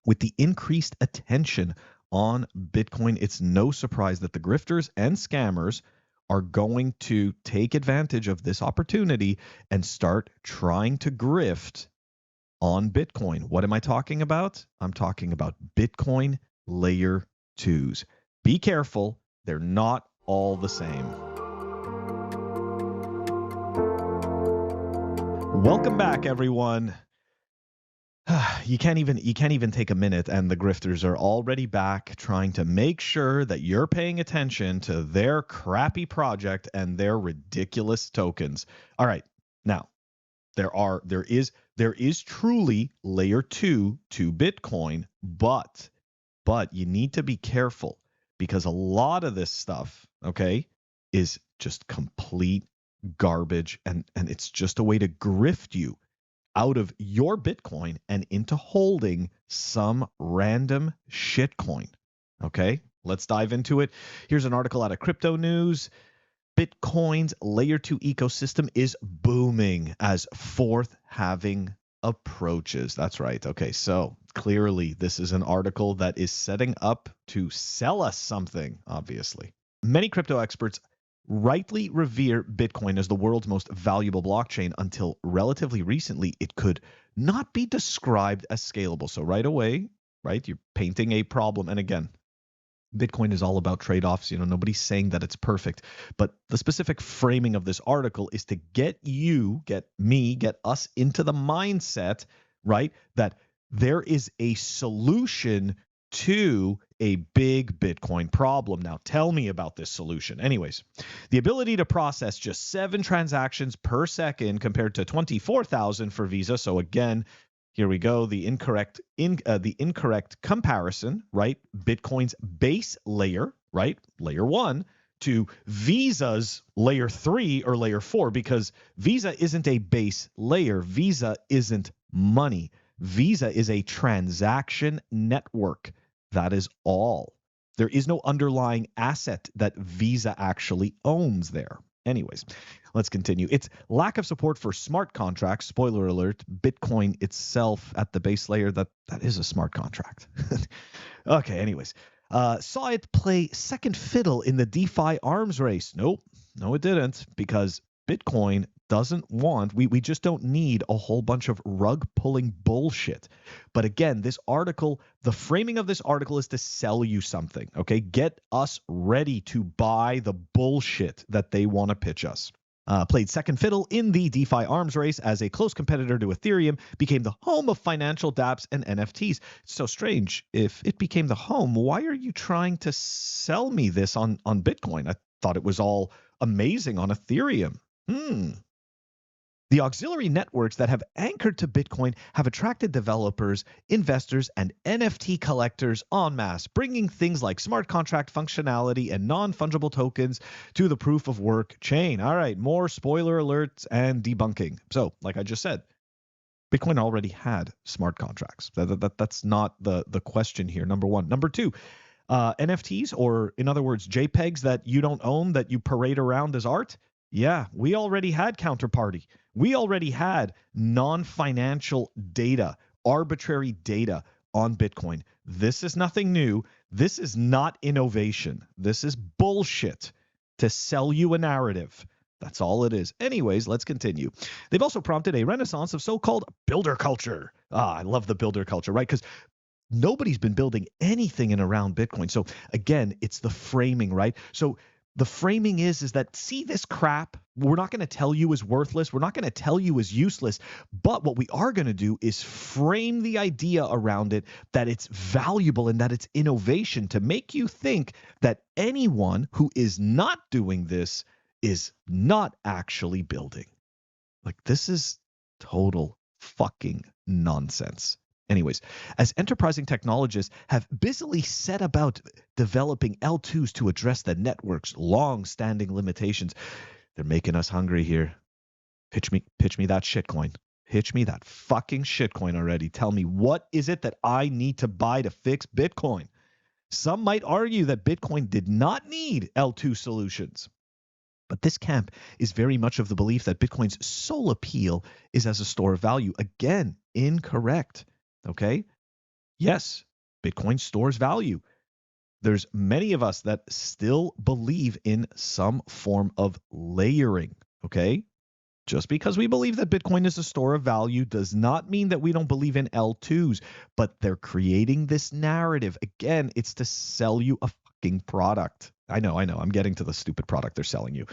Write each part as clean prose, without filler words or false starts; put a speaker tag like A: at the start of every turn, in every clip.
A: With the increased attention on Bitcoin, it's no surprise that the grifters and scammers are going to take advantage of this opportunity and start trying to grift on Bitcoin. What am I talking about? I'm talking about Bitcoin layer 2s. Be careful, they're not all the same. Welcome back, everyone. You can't even take a minute, and the grifters are already back trying to make sure that you're paying attention to their crappy project and their ridiculous tokens. All right, now there is truly layer 2 to Bitcoin, but you need to be careful because a lot of this stuff, okay, is just complete garbage, and it's just a way to grift you out of your Bitcoin and into holding some random shitcoin. Okay, let's dive into it. Here's an article out of Crypto News. Bitcoin's layer 2 ecosystem is booming as fourth halving approaches. That's right. Okay, so clearly this is an article that is setting up to sell us something, obviously. Many crypto experts rightly revere Bitcoin as the world's most valuable blockchain until relatively recently it could not be described as scalable. So right away, right, you're painting a problem. And again, Bitcoin is all about trade-offs. You know, nobody's saying that it's perfect, but the specific framing of this article is to get you, get me, get us into the mindset, right, that there is a solution to a big Bitcoin problem. Now, tell me about this solution. Anyways, the ability to process just 7 transactions per second compared to 24,000 for Visa. So again, here we go. The incorrect comparison, right? Bitcoin's base layer, right? Layer 1 to Visa's layer 3 or layer 4, because Visa isn't a base layer. Visa isn't money. Visa is a transaction network. That is all. There is no underlying asset that Visa actually owns there. Anyways, let's continue. Its lack of support for smart contracts, spoiler alert, Bitcoin itself at the base layer, that is a smart contract. Okay, anyways, saw it play second fiddle in the DeFi arms race. Nope, no it didn't, because Bitcoin doesn't want, we just don't need a whole bunch of rug pulling bullshit. But again, this article, the framing of this article is to sell you something, okay? Get us ready to buy the bullshit that they want to pitch us. Played second fiddle in the DeFi arms race as a close competitor to Ethereum, became the home of financial dApps and NFTs. It's so strange. If it became the home, why are you trying to sell me this on Bitcoin? I thought it was all amazing on Ethereum. The auxiliary networks that have anchored to Bitcoin have attracted developers, investors, and NFT collectors en masse, bringing things like smart contract functionality and non-fungible tokens to the proof of work chain. All right, more spoiler alerts and debunking. So, like I just said, Bitcoin already had smart contracts. That's not the question here, number one. Number two, NFTs, or in other words, JPEGs that you don't own, that you parade around as art. Yeah, we already had counterparty. We already had non-financial data, arbitrary data on Bitcoin. This is nothing new. This is not innovation. This is bullshit to sell you a narrative. That's all it is. Anyways, let's continue. They've also prompted a renaissance of so-called builder culture. I love the builder culture, right? Because nobody's been building anything in around Bitcoin. So again, it's the framing, right? So the framing is that, see, this crap, we're not going to tell you is worthless. We're not going to tell you is useless. But what we are going to do is frame the idea around it that it's valuable and that it's innovation, to make you think that anyone who is not doing this is not actually building. Like, this is total fucking nonsense. Anyways, as enterprising technologists have busily set about developing L2's to address the network's long-standing limitations, they're making us hungry here. Pitch me that shitcoin. Pitch me that fucking shitcoin already. Tell me, what is it that I need to buy to fix Bitcoin? Some might argue that Bitcoin did not need L2 solutions. But this camp is very much of the belief that Bitcoin's sole appeal is as a store of value. Again, incorrect. Okay? Yes, Bitcoin stores value. There's many of us that still believe in some form of layering, okay? Just because we believe that Bitcoin is a store of value does not mean that we don't believe in L2's, but they're creating this narrative. Again, it's to sell you a fucking product. I know. I'm getting to the stupid product they're selling you.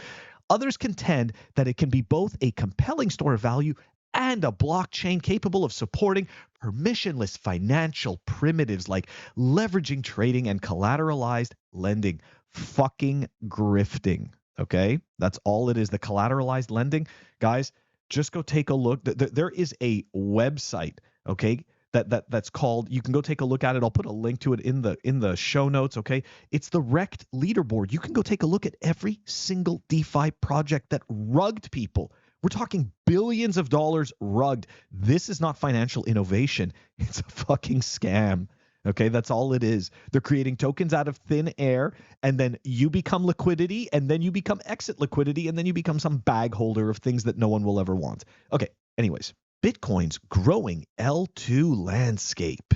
A: Others contend that it can be both a compelling store of value and a blockchain capable of supporting permissionless financial primitives like leveraging trading and collateralized lending. Fucking grifting. Okay, that's all it is. The collateralized lending, guys. Just go take a look. There is a website, okay, that's called. You can go take a look at it. I'll put a link to it in the show notes. Okay, it's the Rect leaderboard. You can go take a look at every single DeFi project that rugged people. We're talking billions of dollars rugged. This is not financial innovation. It's a fucking scam. Okay, that's all it is. They're creating tokens out of thin air, and then you become liquidity, and then you become exit liquidity, and then you become some bag holder of things that no one will ever want. Okay, anyways, Bitcoin's growing L2 landscape.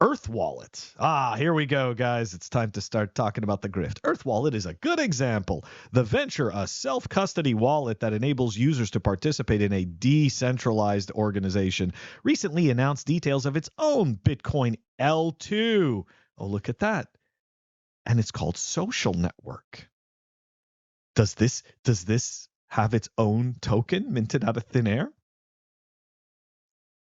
A: Earth Wallet. Here we go, guys. It's time to start talking about the grift. Earth Wallet is a good example. The venture, a self-custody wallet that enables users to participate in a decentralized organization, recently announced details of its own Bitcoin L2. Oh, look at that. And it's called Social Network. Does this have its own token minted out of thin air?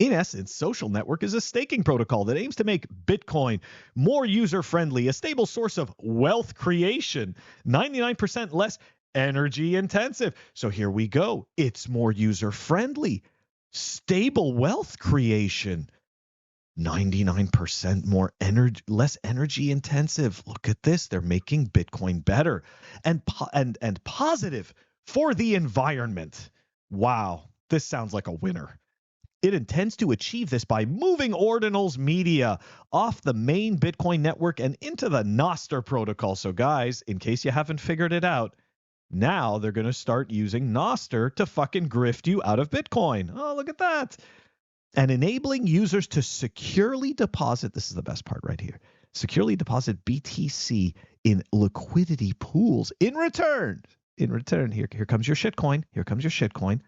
A: In essence, Social Network is a staking protocol that aims to make Bitcoin more user-friendly, a stable source of wealth creation, 99% less energy intensive. So here we go. It's more user-friendly, stable wealth creation, 99% more energy, less energy intensive. Look at this. They're making Bitcoin better and positive for the environment. Wow, this sounds like a winner. It intends to achieve this by moving Ordinal's media off the main Bitcoin network and into the Nostr protocol. So guys, in case you haven't figured it out, now they're going to start using Nostr to fucking grift you out of Bitcoin. Oh, look at that. And enabling users to securely deposit, this is the best part right here, securely deposit BTC in liquidity pools in return, here comes your shitcoin,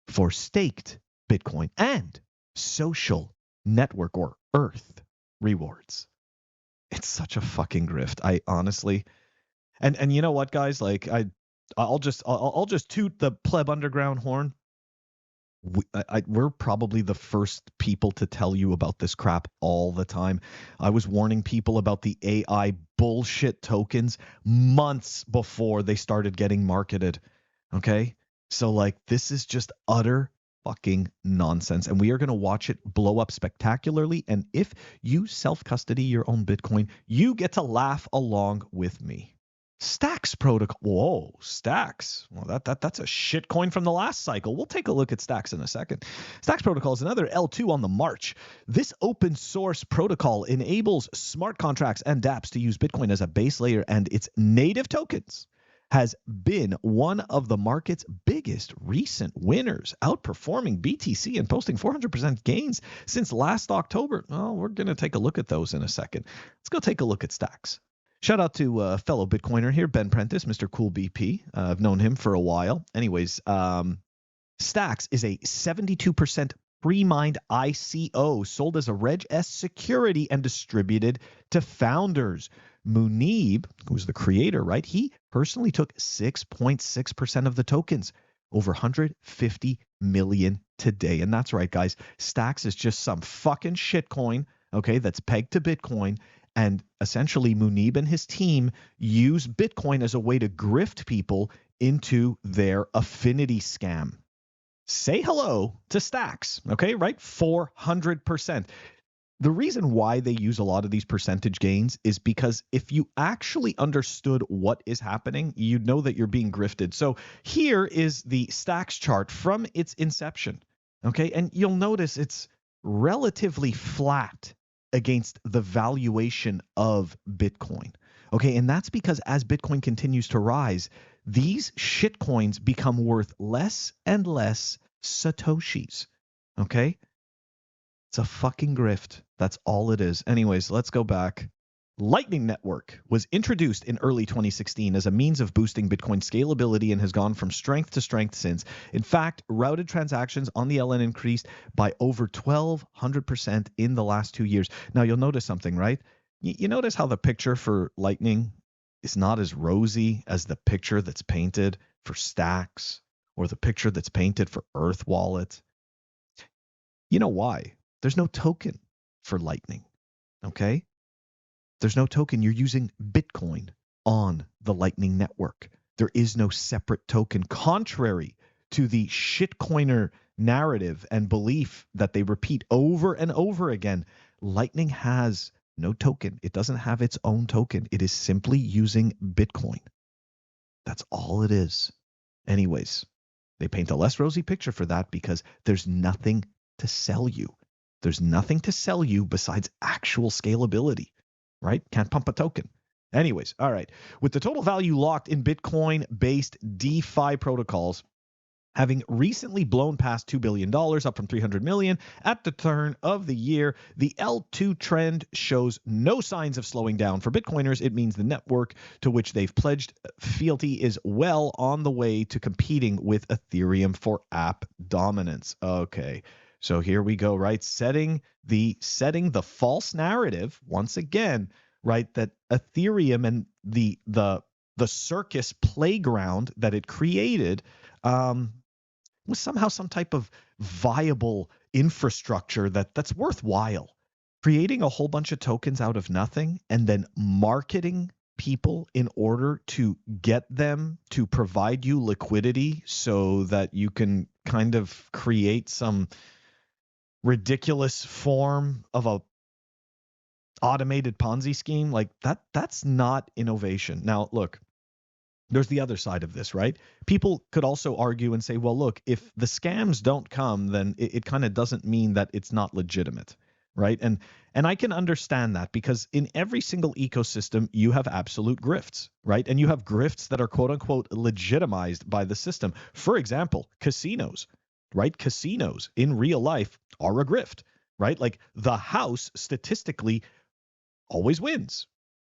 A: for staked Bitcoin and social network or Earth rewards. It's such a fucking grift. I honestly, and you know what, guys? Like I'll just toot the Pleb Underground horn. We're probably the first people to tell you about this crap all the time. I was warning people about the AI bullshit tokens months before they started getting marketed. Okay, so like this is just utter fucking nonsense, and we are going to watch it blow up spectacularly. And if you self-custody your own Bitcoin, you get to laugh along with me. Stacks protocol. Whoa, Stacks. Well, that's a shit coin from the last cycle. We'll take a look at Stacks in a second. Stacks protocol is another L2 on the march. This open source protocol enables smart contracts and dApps to use Bitcoin as a base layer, and its native tokens has been one of the market's biggest recent winners, outperforming BTC and posting 400% gains since last October. Well, we're going to take a look at those in a second. Let's go take a look at Stacks. Shout out to a fellow Bitcoiner here, Ben Prentice, Mr. Cool BP. I've known him for a while. Anyways, Stacks is a 72% pre-mined ICO sold as a Reg S security and distributed to founders. Munib, who's the creator, right? He personally took 6.6% of the tokens, over 150 million today. And that's right, guys. Stacks is just some fucking shitcoin, okay, that's pegged to Bitcoin. And essentially, Munib and his team use Bitcoin as a way to grift people into their affinity scam. Say hello to Stacks, okay, right? 400%. The reason why they use a lot of these percentage gains is because if you actually understood what is happening, you'd know that you're being grifted. So here is the Stacks chart from its inception, okay? And you'll notice it's relatively flat against the valuation of Bitcoin, okay? And that's because as Bitcoin continues to rise, these shitcoins become worth less and less Satoshis, okay? It's a fucking grift. That's all it is. Anyways, let's go back. Lightning Network was introduced in early 2016 as a means of boosting Bitcoin scalability and has gone from strength to strength since. In fact, routed transactions on the LN increased by over 1,200% in the last 2 years. Now, you'll notice something, right? You notice how the picture for Lightning is not as rosy as the picture that's painted for Stacks or the picture that's painted for Earth Wallet. You know why? There's no token for Lightning, okay? There's no token. You're using Bitcoin on the Lightning Network. There is no separate token, contrary to the shitcoiner narrative and belief that they repeat over and over again. Lightning has no token. It doesn't have its own token. It is simply using Bitcoin. That's all it is. Anyways, they paint a less rosy picture for that because there's nothing to sell you. There's nothing to sell you besides actual scalability, right? Can't pump a token. Anyways, all right. With the total value locked in Bitcoin-based DeFi protocols having recently blown past $2 billion, up from $300 million at the turn of the year, the L2 trend shows no signs of slowing down. For Bitcoiners, it means the network to which they've pledged fealty is well on the way to competing with Ethereum for app dominance. Okay. So here we go, right? Setting the false narrative once again, right? That Ethereum and the circus playground that it created was somehow some type of viable infrastructure that's worthwhile. Creating a whole bunch of tokens out of nothing and then marketing people in order to get them to provide you liquidity so that you can kind of create some ridiculous form of a automated Ponzi scheme like that's not innovation. Now, look, there's the other side of this, right? People could also argue and say, well, look, if the scams don't come, then it kind of doesn't mean that it's not legitimate, right? And I can understand that because in every single ecosystem, you have absolute grifts, right? And you have grifts that are quote unquote legitimized by the system. For example, casinos, right? Casinos in real life are a grift, right? Like the house statistically always wins.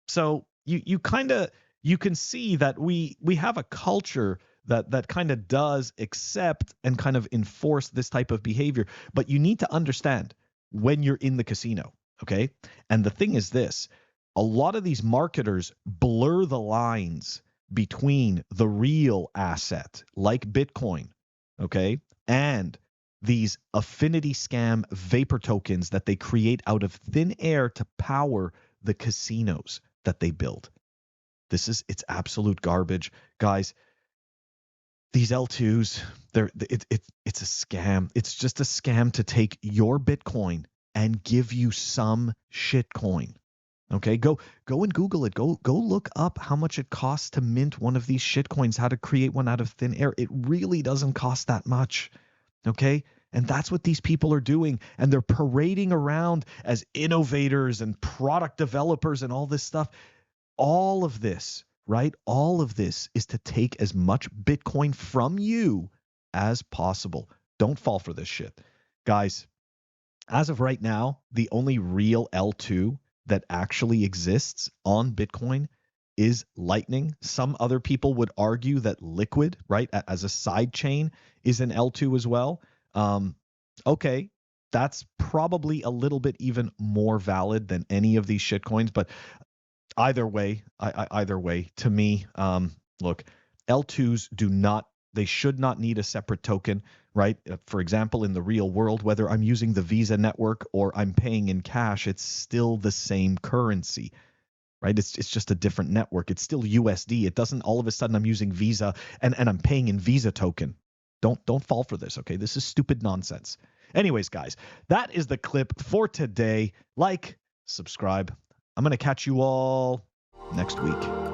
A: So you can see that we have a culture that kind of does accept and kind of enforce this type of behavior. But you need to understand when you're in the casino, okay? And the thing is this, a lot of these marketers blur the lines between the real asset like Bitcoin, okay, and these affinity scam vapor tokens that they create out of thin air to power the casinos that they build. It's absolute garbage, guys. These L2s, it's a scam. It's just a scam to take your Bitcoin and give you some shitcoin. Okay, go and Google it. Go look up how much it costs to mint one of these shitcoins, how to create one out of thin air. It really doesn't cost that much. Okay? And that's what these people are doing. And they're parading around as innovators and product developers and all this stuff. All of this, right? All of this is to take as much Bitcoin from you as possible. Don't fall for this shit. Guys, as of right now, the only real L2 that actually exists on Bitcoin is Lightning. Some other people would argue that Liquid, right, as a side chain is an L2 as well. Okay, that's probably a little bit even more valid than any of these shitcoins, but either way, to me, look, L2s they should not need a separate token, right? For example, in the real world, whether I'm using the Visa network or I'm paying in cash, it's still the same currency, right? It's just a different network. It's still USD. It doesn't all of a sudden I'm using Visa and I'm paying in Visa token. Don't fall for this, okay? This is stupid nonsense. Anyways, guys, that is the clip for today. Like, subscribe. I'm going to catch you all next week.